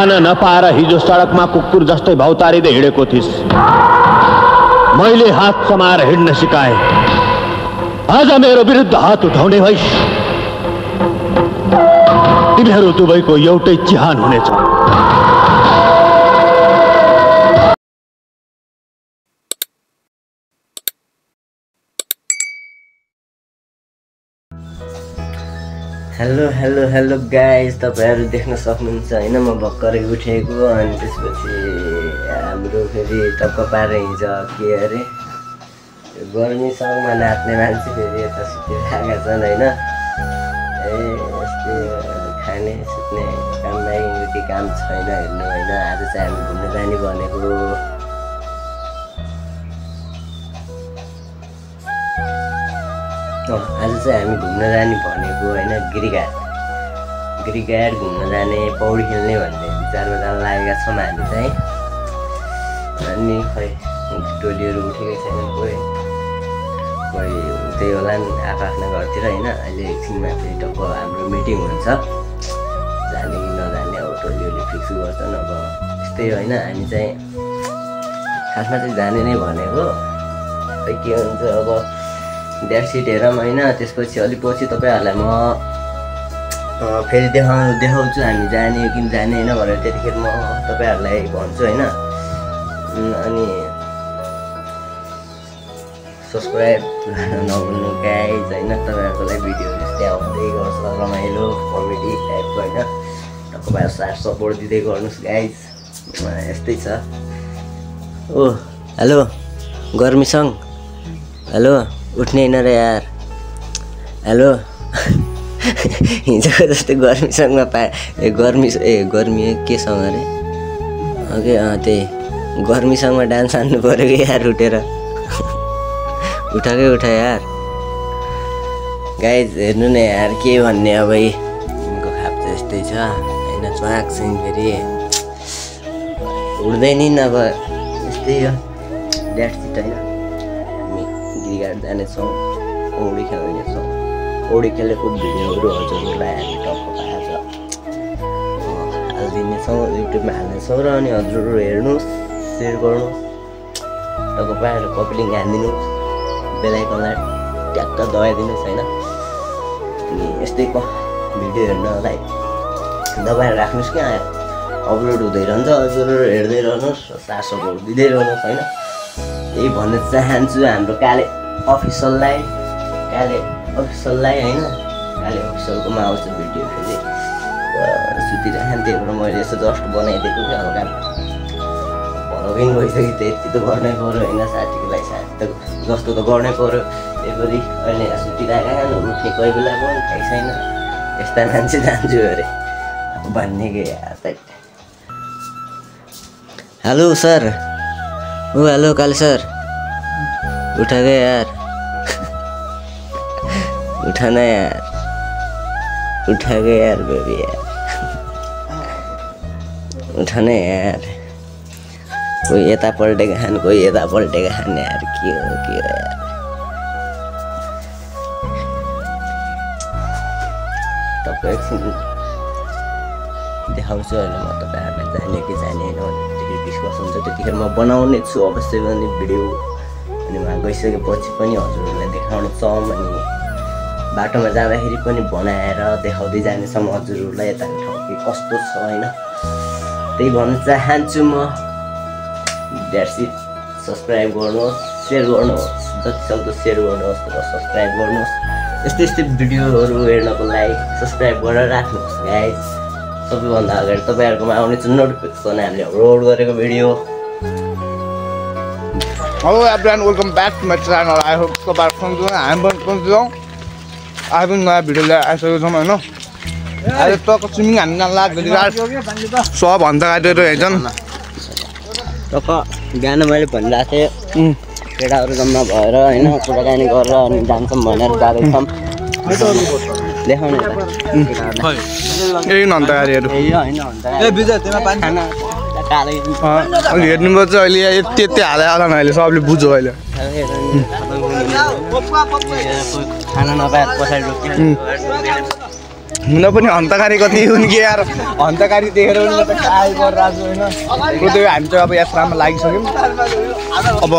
खान नपाएर हिजो सडकमा कुकुर जस्तै भौतारिँदै हिँडेको थिइस्। मैले हात समाएर हिँड्न सिकाए। आज मेरो विरुद्ध हात उठाउने भइस्। तिमीहरू दुवैको एउटै चिहान हुनेछ। हेलो हेलो हेलो गाइज, तपाईहरु देख्न सक्नुहुन्छ हैन म भर्खरै उठेको। अनि त्यसपछि हाम्रो फेरि टक्क पारेर हिँड्छ के अरे गर्मी सँगमा नाच्ने मान्छे फेरि यता सुतिरहेका छन् हैन। यस्तै खाने सुत्ने काम बाहेक केही काम छैन हेर्नु हैन। आज चाहिँ हामी घुम्न जाने भनेको। आज चाहिँ हामी घुम्न जाने भनेको हैन गिरिघाट घुम्न जाने, पौडी खेल्ने भन्ने विचारमा जान लागेका छौँ हामी चाहिँ। अनि खै टोलीहरू उठेकै छैन, कोही त्यही होला नि आफ्नो घरतिर हैन। अहिले एकछिनमा फेरि टक्क हाम्रो मिटिङ हुन्छ, जाने कि नजाने अब टोलीहरूले फिक्स गर्छन्। अब यस्तै होइन, हामी चाहिँ खासमा चाहिँ जाने नै भनेको। खै के हुन्छ अब डेटसिट हेरौँ होइन। त्यसपछि अलिक पछि तपाईँहरूलाई म फेरि देखाउँछु हामी जाने कि जाने होइन भनेर। त्यतिखेर म तपाईँहरूलाई भन्छु होइन। अनि सब्सक्राइब नभुल्नु गाइज होइन। तपाईँहरूको लागि भिडियो यस्तै आउँदै गर्छ, रमाइलो कमेडी टाइपको होइन। तपाईँहरू साथ सपोर्ट दिँदै गर्नुहोस् गाइज, यस्तै छ। ओ हेलो गर्मीसँग, हेलो उठ्ने होइन र यार। हेलो हिजोको जस्तै गर्मीसँगमा गर्मी केसँग अरे ओके त्यही गर्मीसँगमा डान्स हान्नु पऱ्यो कि यार उठेर। उठाकै उठा यार गाइज, हेर्नु न यार के भन्ने। अब यिनको खाप चाहिँ यस्तै छ होइन। च्वाक चाहिँ फेरि उठ्दैन नि। अब यस्तै हो डेटसिट होइन। गिरिघाट जानेछौँ, पौडी खेल्नेछौँ। पौडी खेलेको भिडियोहरू हजुरहरूलाई हामी टक्क पाएर हालिदिनेछौँ, युट्युबमा हाल्नेछौँ। र अनि हजुरहरू हेर्नुहोस्, सेयर गर्नुहोस्, टक्क पाएर कपलिङ हानिदिनुहोस्, बेलायकनलाई ट्याक्क दबाइदिनुहोस् होइन। अनि यस्तै भिडियो हेर्नलाई दबाएर राख्नुहोस् क्या, अपलोड हुँदै रहन्छ। हजुरहरू हेर्दै रहनुहोस्, साथ सपोर्ट दिँदै रहनुहोस् होइन। यही भन्न चाहन्छु हाम्रो काले अफिसियललाई होइन। काले अफिसियलकोमा आउँछ भिडियो फेरि। सुतिरहेको त्यही भएर मैले यसो जस्ट बनाइदिएको कि हल्का भनौँ गइसक्यो। त्यति त गर्नै पऱ्यो होइन, साथीको लागि साथी त जस्तो त गर्नै पऱ्यो। त्यही भएर अहिले सुतिरहेको उठ्ने कोही बेला पनि थाहै छैन। यस्ता मान्छे जान्छु अरे भन्ने कि यार। हेलो सर, ओ हेलो काले सर, उठा गए यार, उठा ना यार, उठा गए यार बेबी यार, उठा ना यार। कोही यता पल्टेको खान, कोही यता पल्टेको खान यार, के हो यार। तपाईँ एकछिन देखाउँछु अहिले म तपाईँहरूलाई जाने कि जाने होइन भने डिस्कसन छ। त्यतिखेर म बनाउने छु अवश्य पनि भिडियो। अनि उहाँ गइसकेपछि पनि हजुरहरूलाई देखाउने छौँ। अनि बाटोमा जाँदाखेरि पनि बनाएर देखाउँदै जानेछौँ हजुरहरूलाई यताको ठाउँ के कस्तो छ होइन। त्यही भन्न चाहन्छु म। डेटसिट सब्सक्राइब गर्नुहोस्, सेयर गर्नुहोस्, जति सक्दो सेयर गर्नुहोस् र सब्सक्राइब गर्नुहोस्। यस्तै यस्तै भिडियोहरू हेर्नको लागि सब्सक्राइब गरेर राख्नुहोस् गाइज। सबैभन्दा अगाडि तपाईँहरूकोमा आउनेछ नोटिफिकेसन हामीले अपलोड गरेको video. Hello everyone, welcome back to my channel. I hope तपाईँहरू सँगै हामी पनि पहुँच्छौँ। आज पनि नयाँ भिडियो लिएर आइसकेको छौँ होइन। अहिले टक्क स्विमिङ हान्न लाग्छ सबभन्दा गाडीहरू हेर्छन् टक्क बिहान मैले भनिरहेको थिएँ केटाहरू जम्मा भएर होइन कुराकानी गरेर अनि जान्छौँ भनेर जाँदैछौँ। देखाउने यही अन्त गाडीहरू हेर्नुपर्छ। अहिले यति यति हालेर आउन अहिले सबले बुझ्यो अहिले। खाना नपाएर पछाडि हुन पनि हन्तकारी कति हुन् कि यार हन्तकारी देखेर पनि म त काय गरिरहेको छु होइन त्यो हामी चाहिँ अब यात्रामा लागिसक्यौँ अब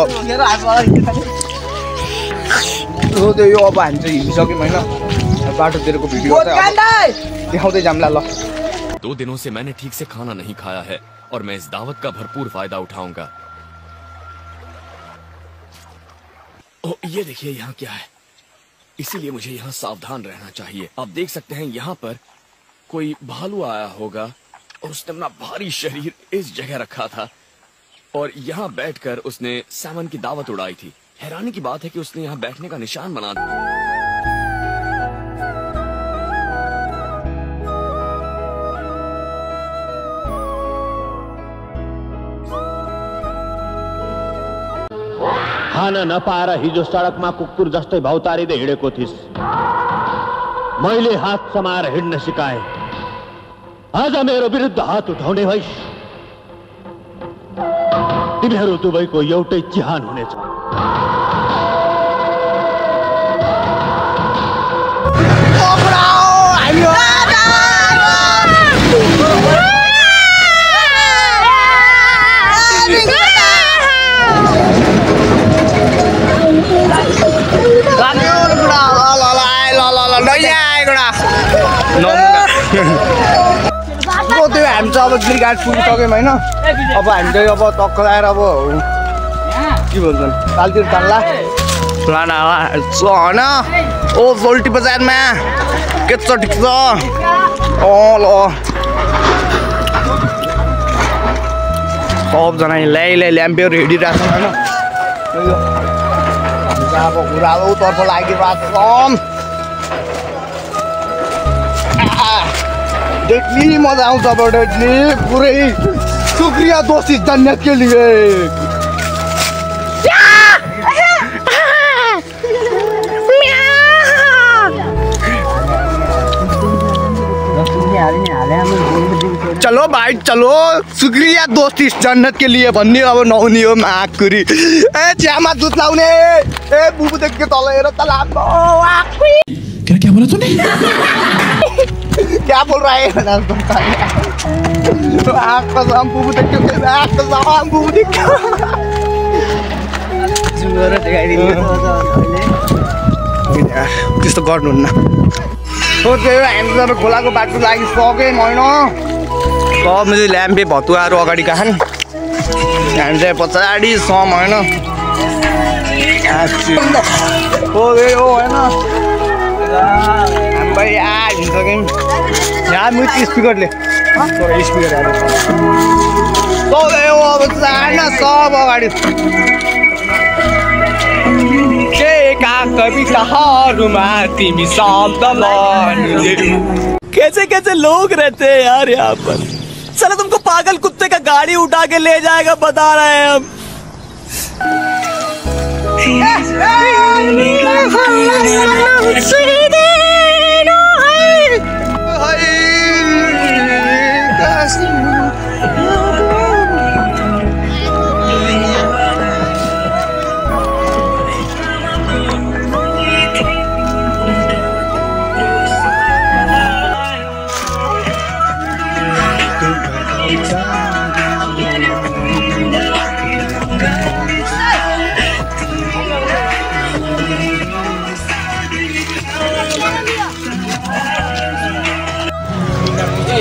त्यो यो अब हामी चाहिँ हिँडिसक्यौँ होइन बाटोतिरको भिडियो चाहिँ देखाउँदै जाम्ला ल 2 दिनों से मैंने ठीक से खाना नहीं खाया है और मैं इस दावत का भरपूर फायदा उठाऊंगा। ओह, ये देखिए यहाँ क्या है, इसीलिए मुझे यहाँ सावधान रहना चाहिए। आप देख सकते हैं यहाँ पर कोई भालू आया होगा और उसने अपना भारी शरीर इस जगह रखा था और यहाँ बैठकर उसने सैमन की दावत उड़ाई थी। हैरानी की बात है कि उसने यहाँ बैठने का निशान बना दिया। खान नपाएर हिजो सडकमा कुकुर जस्तै भौतारिँदै हिँडेको थिइस्। मैले हात समाएर हिँड्न सिकाए, आज मेरो विरुद्ध हात उठाउने भइस्। तिमीहरू दुवैको एउटै चिहान हुनेछ। त्यो हामी चाहिँ अब गिरघाट पुगिसक्यौँ होइन अब हामी चाहिँ अब टक्क लगाएर अब के भन्छन् तालतिर तान्ला लाना होइन ओ सोल्टी बजारमा के छ ठिक छ ल सबजना ल्याम्पेहरू हिँडिरहेको छ होइन अब उरालोतर्फ लागिरहेको छ। डेडली मजा आउँछ अब डेडली पुरै शुक्रिया दोस्ती जन्नत के लिए। चलो भाइ चलो शुक्रिया दोस्ती जन्नत के लिए भन्ने अब नहुने हो माकुरी ए चियामा दुध लाउने ए बुबु देख के तल हेर त लाग्दो क्या बोला तूने क्या बोल रहा है कसम बुबु देख के कसम बुबु देख त्यस्तो गर्नुहुन्न हो त्यो हामी जब खोलाको बाटो लागिसक्यौँ होइन सब मैले ल्याम्पे भतुवाहरू अगाडि खान हामी चाहिँ पछाडि सम होइन हो होइन हामी भाइ हिँडिसक्यौँ यहाँ मुख स्पिकरले स्पिकर अब चाहना सब अगाडि कविताहरूमा तिमी शब्द कैसे कैसे लोग रहते हैं यार यहाँ पर। चलो तुमको पागल कुत्ते का गाड़ी उठा के ले जाएगा बता रहे हैं हम।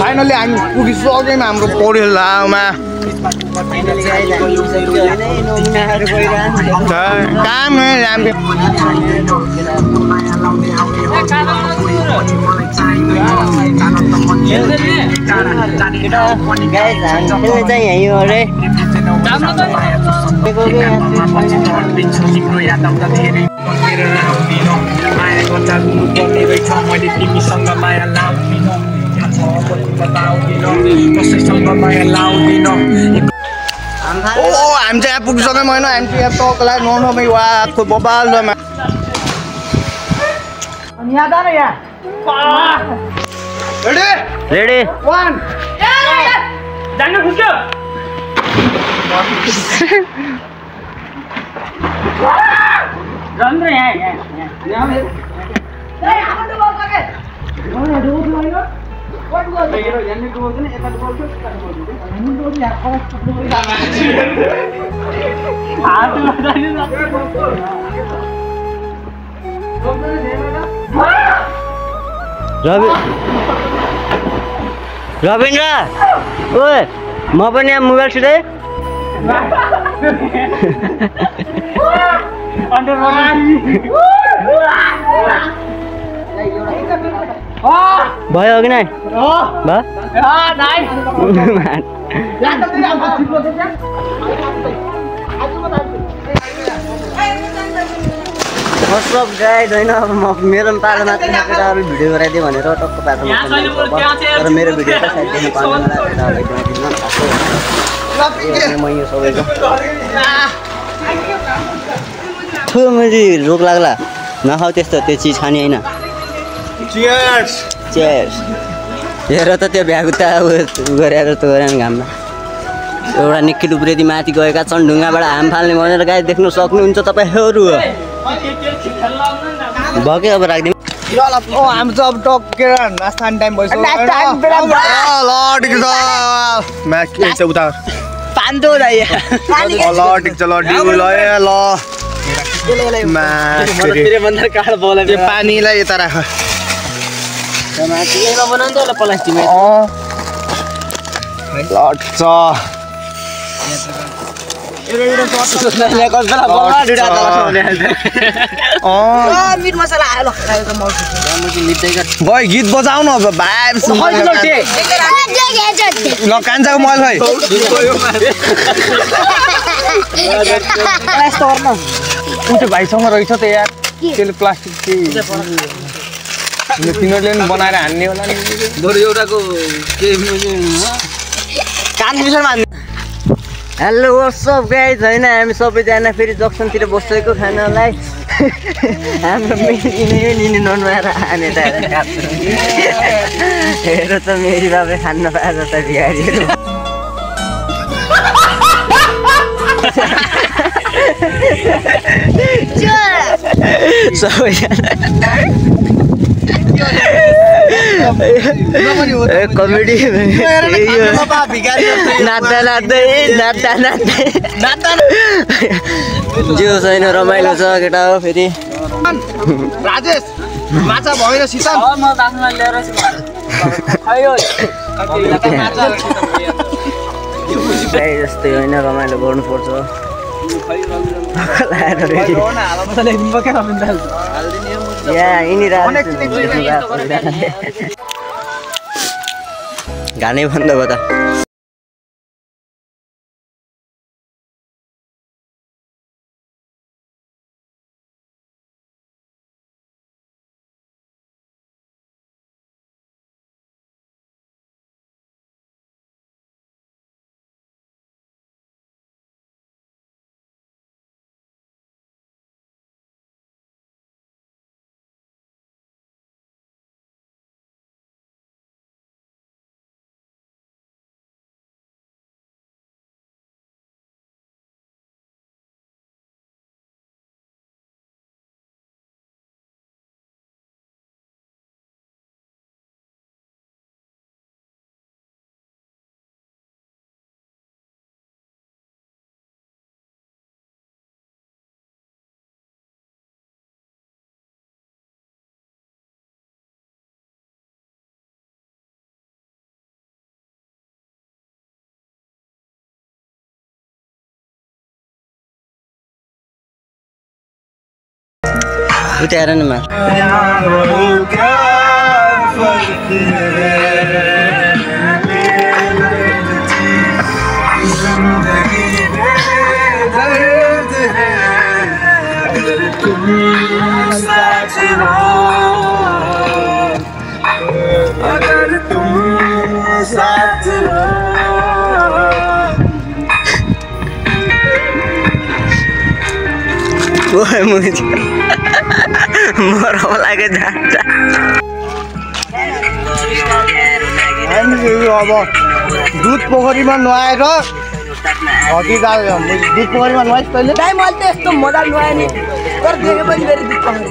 फाइनली हामी पुगिसक्यौँ हाम्रो पौडेलामा काम राम्रो हामी चाहिँ यहाँ पुगिसक्यौँ होइन हामी चाहिँ यहाँ तकलाई नौमै वाको बबालमा रेडी 1 जान्न खुट्यो रविन्द्र ओए म पनि यहाँ मोबाइल छिटै भयो कि नै मतलब गाइड होइन अब म मेरो पालो मात्र केटाहरू भिडियो गराइदियो भनेर टक्क पाएको तर मेरो भिडियो त सायद देख्नु पाउँदैन म यो सबैको थु मैले रोग लाग्ला नखाऊ त्यस्तो त्यो चिज खाने होइन चियर्स चियर्स हेर त त्यो भ्यागुता गरेर त गरेन घाममा एउटा निक्की उब्रेदी माथि गएका छन् ढुङ्गाबाट हाम फाल्ने भनेर गाई देख्न सक्नुहुन्छ तपाईँहरू भके अब राखिदिउँ हामी चाहिँ अब टक्केर नास्ता खाने टाइम भइसक्यो उता पान्दो ल ठिक छ ल डिउ ल त्यो पानीलाई यता राख भाइ गीत बजाउन अब भाइ ल कान्छाको मोबाइल भाइ भाइसँग रहेछ त यार त्यसले प्लास्टिक तिनीहरूले पनि बनाएर हान्ने होला नि एउटाको हेलो वाट्सअप गाइज होइन हामी सबैजना फेरि जक्सनतिर बसेको खानालाई हाम्रो लिने ननुहाएर हाने हेर त मेरी बाबा खान्न पाएछ त बिहारीहरू कमेडी नाच्दा जो छैन रमाइलो छ केटा हो फेरि राजेश माछा भएन शीतल जस्तै होइन रमाइलो गर्नुपर्छ गानै बन्द भयो त उता हेर न अगर तुम साथ अब दुध पोखरीमा नुहाएर हटी दाल दुध पोखरीमा नुहाइस् तैँले दाइ मैले त यस्तो मजा नुहाएँ नि तर देखेपछि फेरि दुध पोखरी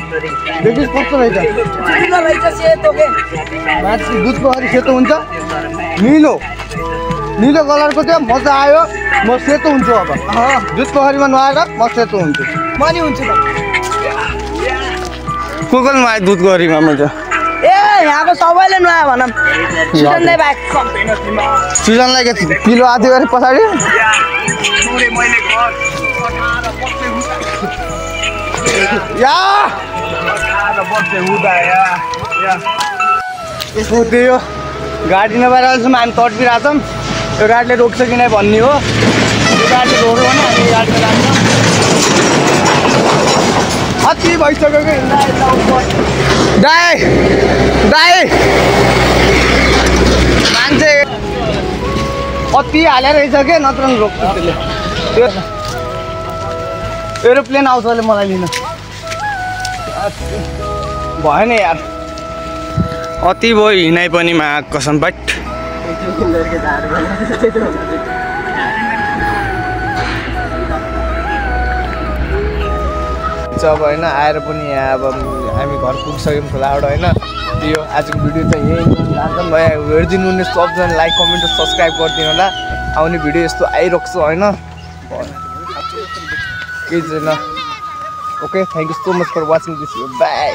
देखिस् कस्तो रहेछ ठुलो रहेछ सेतो के मान्छे दुध पोखरी सेतो हुन्छ निलो निलो कलरको थियो मजा आयो म सेतो हुन्छु अब दुध पोखरीमा नुहाएर म सेतो हुन्छु म नि हुन्छु त को नुहाएँ दुध पोखरीमा मैले ए यहाँको सबैले नुहायो भनौँ सुजन दाइ बाहेक सुजनलाई के किलो आधी गरे पछाडि यसो त्यही हो गाडी नभएर अहिलेसम्म हामी तडपिरहेको छौँ यो गाडीले रोक्छ कि नै भन्ने हो यो गाडीले रोक्यो भने हामी गाडीमा जान्छौँ अति भइसक्यो कि दाइ दाइ मान्छे अति हालेर रहेछ के नत्र रोक्छ त्यसले त्यो एरोप्लेन आउँछ अहिले मलाई लिन भएन यार अति भयो हिँडाइ पनि मा कसम बट अब होइन आएर पनि यहाँ अब हामी घर पुगिसक्यौँ खोलाबाट होइन यो आजको भिडियो चाहिँ यही लाग्छ भयो हेरिदिनु हुने सबजना लाइक कमेन्ट र सब्सक्राइब गरिदिनु होला आउने भिडियो यस्तो आइरहेको छ होइन केही छैन okay thank you so much for watching this by